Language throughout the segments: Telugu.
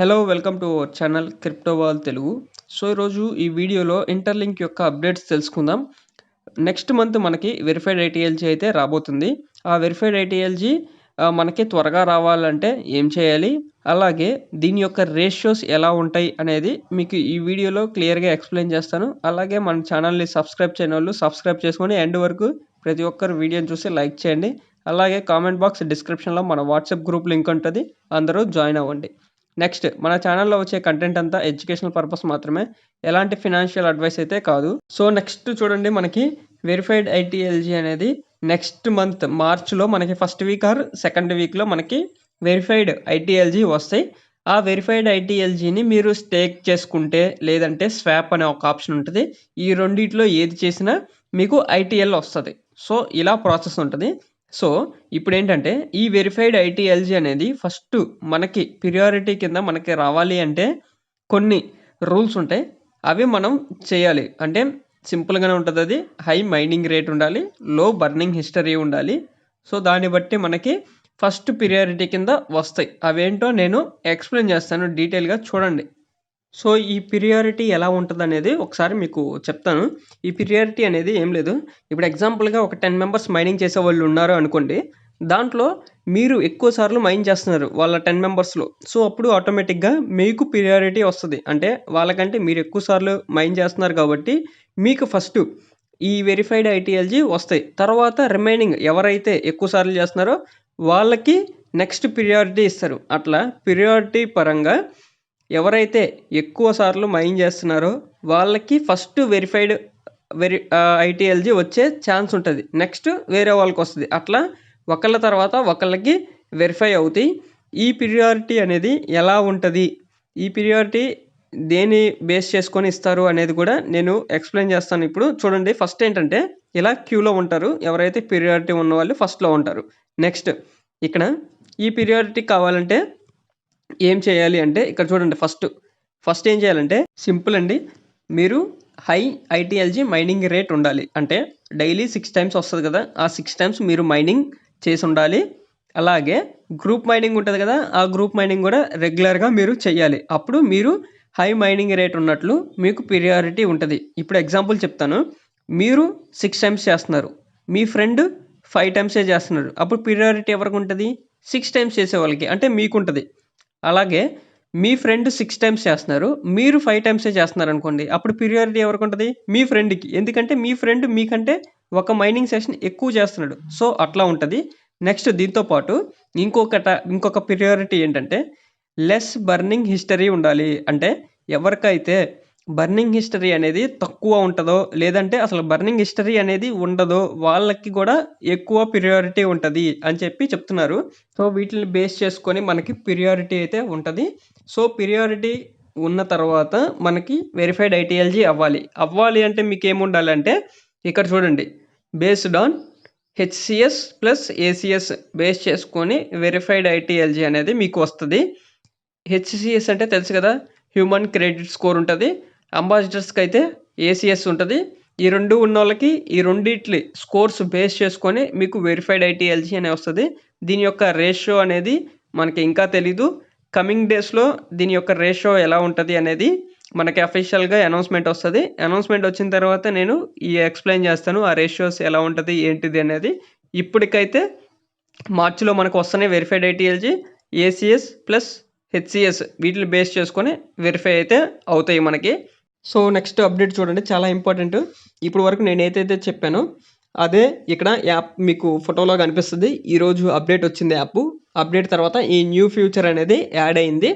Hello welcome to our channel crypto wall Telugu. So ఈరోజు ఈ వీడియోలో ఇంటర్లింక్ యొక్క అప్డేట్స్ తెలుసుకుందాం. నెక్స్ట్ మంత్ మనకి వెరిఫైడ్ ఐటీఎల్జీ అయితే రాబోతుంది. ఆ వెరిఫైడ్ ఐటీఎల్జీ మనకి త్వరగా రావాలంటే ఏం చేయాలి, అలాగే దీని యొక్క రేషియోస్ ఎలా ఉంటాయి అనేది మీకు ఈ వీడియోలో క్లియర్గా ఎక్స్ప్లెయిన్ చేస్తాను. అలాగే మన ఛానల్ని సబ్స్క్రైబ్ చేయని వాళ్ళు సబ్స్క్రైబ్ చేసుకొని ఎండ్ వరకు ప్రతి ఒక్కరు వీడియోని చూసి లైక్ చేయండి. అలాగే కామెంట్ బాక్స్ డిస్క్రిప్షన్లో మన వాట్సాప్ గ్రూప్ లింక్ ఉంటుంది, అందరూ జాయిన్ అవ్వండి. నెక్స్ట్ మన ఛానల్లో వచ్చే కంటెంట్ అంతా ఎడ్యుకేషనల్ పర్పస్ మాత్రమే, ఎలాంటి ఫినాన్షియల్ అడ్వైస్ అయితే కాదు. సో నెక్స్ట్ చూడండి, మనకి వెరిఫైడ్ ఐటీఎల్జీ అనేది నెక్స్ట్ మంత్ మార్చ్లో మనకి ఫస్ట్ వీక్ ఆర్ సెకండ్ వీక్లో మనకి వెరిఫైడ్ ఐటీఎల్జీ వస్తాయి. ఆ వెరిఫైడ్ ఐటీఎల్జీని మీరు స్టేక్ చేసుకుంటే లేదంటే స్వాప్ అనే ఒక ఆప్షన్ ఉంటుంది. ఈ రెండిట్లో ఏది చేసినా మీకు ఐటీఎల్ వస్తుంది. సో ఇలా ప్రాసెస్ ఉంటుంది. సో ఇప్పుడేంటంటే ఈ వెరిఫైడ్ ఐటీఎల్జీ అనేది ఫస్ట్ మనకి ప్రియారిటీ కింద మనకి రావాలి అంటే కొన్ని రూల్స్ ఉంటాయి, అవి మనం చేయాలి. అంటే సింపుల్గానే ఉంటుంది. అది హై మైనింగ్ రేట్ ఉండాలి, లో బర్నింగ్ హిస్టరీ ఉండాలి. సో దాన్ని బట్టి మనకి ఫస్ట్ ప్రియారిటీ కింద వస్తాయి. అవేంటో నేను ఎక్స్ప్లెయిన్ చేస్తాను డీటెయిల్గా, చూడండి. సో ఈ ప్రియారిటీ ఎలా ఉంటుందనేది ఒకసారి మీకు చెప్తాను. ఈ ప్రియారిటీ అనేది ఏం లేదు. ఇప్పుడు ఎగ్జాంపుల్గా ఒక 10 మెంబర్స్ మైనింగ్ చేసే వాళ్ళు ఉన్నారు అనుకోండి. దాంట్లో మీరు ఎక్కువ సార్లు మైన్ చేస్తున్నారు వాళ్ళ 10 మెంబర్స్లో. సో అప్పుడు ఆటోమేటిక్గా మీకు ప్రియారిటీ వస్తుంది. అంటే వాళ్ళకంటే మీరు ఎక్కువ సార్లు మైన్ చేస్తున్నారు కాబట్టి మీకు ఫస్ట్ ఈ వెరిఫైడ్ ఐటీఎల్జీ వస్తాయి. తర్వాత రిమైనింగ్ ఎవరైతే ఎక్కువ సార్లు చేస్తున్నారో వాళ్ళకి నెక్స్ట్ ప్రియారిటీ ఇస్తారు. అట్లా ప్రియారిటీ పరంగా ఎవరైతే ఎక్కువ సార్లు మైన్ చేస్తున్నారో వాళ్ళకి ఫస్ట్ వెరిఫైడ్ ఐటీఎల్జీ వచ్చే ఛాన్స్ ఉంటుంది. నెక్స్ట్ వేరే వాళ్ళకి వస్తుంది. అట్లా ఒకళ్ళ తర్వాత ఒకళ్ళకి వెరిఫై అవుతాయి. ఈ ప్రియారిటీ అనేది ఎలా ఉంటుంది, ఈ ప్రియారిటీ దేని బేస్ చేసుకొని ఇస్తారు అనేది కూడా నేను ఎక్స్ప్లెయిన్ చేస్తాను. ఇప్పుడు చూడండి, ఫస్ట్ ఏంటంటే ఇలా క్యూలో ఉంటారు. ఎవరైతే ప్రియారిటీ ఉన్న వాళ్ళు ఫస్ట్లో ఉంటారు. నెక్స్ట్ ఇక్కడ ఈ ప్రియారిటీ కావాలంటే ఏం చేయాలి అంటే ఇక్కడ చూడండి, ఫస్ట్ ఏం చేయాలంటే సింపుల్ అండి. మీరు హై ఐటీఎల్జీ మైనింగ్ రేట్ ఉండాలి. అంటే డైలీ 6 టైమ్స్ వస్తుంది కదా, ఆ 6 టైమ్స్ మీరు మైనింగ్ చేసి ఉండాలి. అలాగే గ్రూప్ మైనింగ్ ఉంటుంది కదా, ఆ గ్రూప్ మైనింగ్ కూడా రెగ్యులర్గా మీరు చేయాలి. అప్పుడు మీరు హై మైనింగ్ రేట్ ఉన్నట్లు మీకు ప్రియారిటీ ఉంటుంది. ఇప్పుడు ఎగ్జాంపుల్ చెప్తాను. మీరు 6 టైమ్స్ చేస్తున్నారు, మీ ఫ్రెండ్ 5 టైమ్సే చేస్తున్నారు. అప్పుడు ప్రియారిటీ ఎవరికి ఉంటుంది? 6 టైమ్స్ చేసే వాళ్ళకి, అంటే మీకు ఉంటుంది. అలాగే మీ ఫ్రెండ్ 6 టైమ్స్ చేస్తున్నారు, మీరు 5 టైమ్సే చేస్తున్నారు అనుకోండి. అప్పుడు ప్రియారిటీ ఎవరికి ఉంటుంది? మీ ఫ్రెండ్కి. ఎందుకంటే మీ ఫ్రెండ్ మీకంటే ఒక మైనింగ్ సెషన్ ఎక్కువ చేస్తున్నాడు. సో అట్లా ఉంటుంది. నెక్స్ట్ దీంతో పాటు ఇంకొక ప్రియారిటీ ఏంటంటే లెస్ బర్నింగ్ హిస్టరీ ఉండాలి. అంటే ఎవరికైతే బర్నింగ్ హిస్టరీ అనేది తక్కువ ఉంటుందో, లేదంటే అసలు బర్నింగ్ హిస్టరీ అనేది ఉండదో వాళ్ళకి కూడా ఎక్కువ ప్రియారిటీ ఉంటుంది అని చెప్తున్నారు. సో వీటిని బేస్ చేసుకొని మనకి ప్రియారిటీ అయితే ఉంటుంది. సో ప్రియారిటీ ఉన్న తర్వాత మనకి వెరిఫైడ్ ఐటీఎల్జీ అవ్వాలి అంటే మీకు ఏముండాలంటే ఇక్కడ చూడండి, based on HCS plus ACS base చేసుకొని వెరిఫైడ్ ఐటీఎల్జీ అనేది మీకు వస్తుంది. హెచ్సిఎస్ అంటే తెలుసు కదా, హ్యూమన్ క్రెడిట్ స్కోర్ ఉంటుంది. అంబాసిడర్స్కి అయితే ఏసిఎస్ ఉంటుంది. ఈ రెండు ఉన్న వాళ్ళకి ఈ రెండిట్లి స్కోర్స్ బేస్ చేసుకొని మీకు వెరిఫైడ్ ఐటీఎల్జీ అనే వస్తుంది. దీని యొక్క రేషియో అనేది మనకి ఇంకా తెలీదు. కమింగ్ డేస్లో దీని యొక్క రేషియో ఎలా ఉంటుంది అనేది మనకి అఫీషియల్గా అనౌన్స్మెంట్ వస్తుంది. అనౌన్స్మెంట్ వచ్చిన తర్వాత నేను ఎక్స్ప్లెయిన్ చేస్తాను ఆ రేషియోస్ ఎలా ఉంటుంది ఏంటిది అనేది. ఇప్పటికైతే మార్చిలో మనకు వస్తున్నాయి verified ITLG, ACS plus HCS వీటిని బేస్ చేసుకొని వెరిఫై అయితే అవుతాయి మనకి. సో నెక్స్ట్ అప్డేట్ చూడండి, చాలా ఇంపార్టెంట్. ఇప్పుడు వరకు నేను ఏదైతే చెప్పానో అదే ఇక్కడ యాప్ మీకు ఫోటోలో కనిపిస్తుంది. ఈరోజు అప్డేట్ వచ్చింది యాప్. అప్డేట్ తర్వాత ఈ న్యూ ఫ్యూచర్ అనేది యాడ్ అయింది.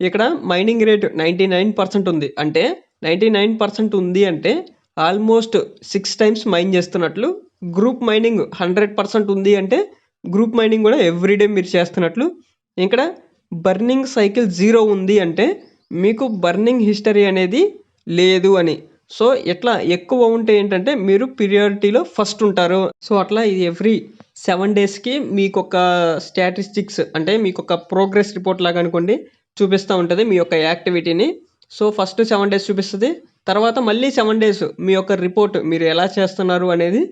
ఇక్కడ మైనింగ్ రేట్ 99% ఉంది. అంటే 99% ఉంది అంటే ఆల్మోస్ట్ 6 టైమ్స్ మైన్ చేస్తున్నట్లు. గ్రూప్ మైనింగ్ 100% ఉంది అంటే గ్రూప్ మైనింగ్ కూడా ఎవ్రీడే మీరు చేస్తున్నట్లు. ఇక్కడ బర్నింగ్ సైకిల్ 0 ఉంది అంటే మీకు బర్నింగ్ హిస్టరీ అనేది లేదు అని. సో ఇట్లా ఎక్కువ ఉంటే ఏంటంటే మీరు ప్రియారిటీలో ఫస్ట్ ఉంటారు. సో అట్లా ఇది ఎవ్రీ 7 డేస్కి మీకు ఒక స్టాటిస్టిక్స్, అంటే మీకు ఒక ప్రోగ్రెస్ రిపోర్ట్ లాగా అనుకోండి, చూపిస్తూ ఉంటుంది మీ యొక్క యాక్టివిటీని. సో ఫస్ట్ 7 డేస్ చూపిస్తుంది, తర్వాత మళ్ళీ 7 డేస్ మీ యొక్క రిపోర్ట్ మీరు ఎలా చేస్తున్నారు అనేది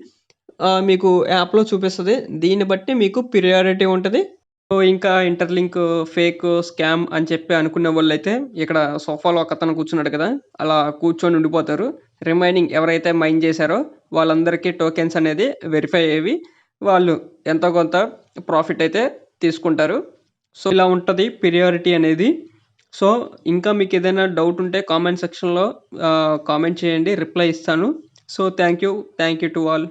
మీకు యాప్లో చూపిస్తుంది. దీన్ని బట్టి మీకు ప్రియారిటీ ఉంటుంది. సో, ఇంకా ఇంటర్‌లింక్ ఫేక్, స్కామ్ అని చెప్పి అనుకునే వాళ్ళైతే ఇక్కడ సోఫాలో ఒకతను కూర్చున్నాడు కదా! అలా కూర్చొని ఉండిపోతారు. రిమైనింగ్ ఎవరైతే మైన్ చేశారో వాళ్ళందరికీ టోకెన్స్ అనేది వెరిఫై అయ్యేవి. వాళ్ళు ఎంతో కొంత ప్రాఫిట్ అయితే తీసుకుంటారు. సో, ఇలా ఉంటది ప్రియారిటీ అనేది. సో, ఇంకా మీకేదైనా డౌట్ ఉంటే కామెంట్ సెక్షన్‌లో కామెంట్ చేయండి. రిప్లై ఇస్తాను. So, thank you. Thank you to all.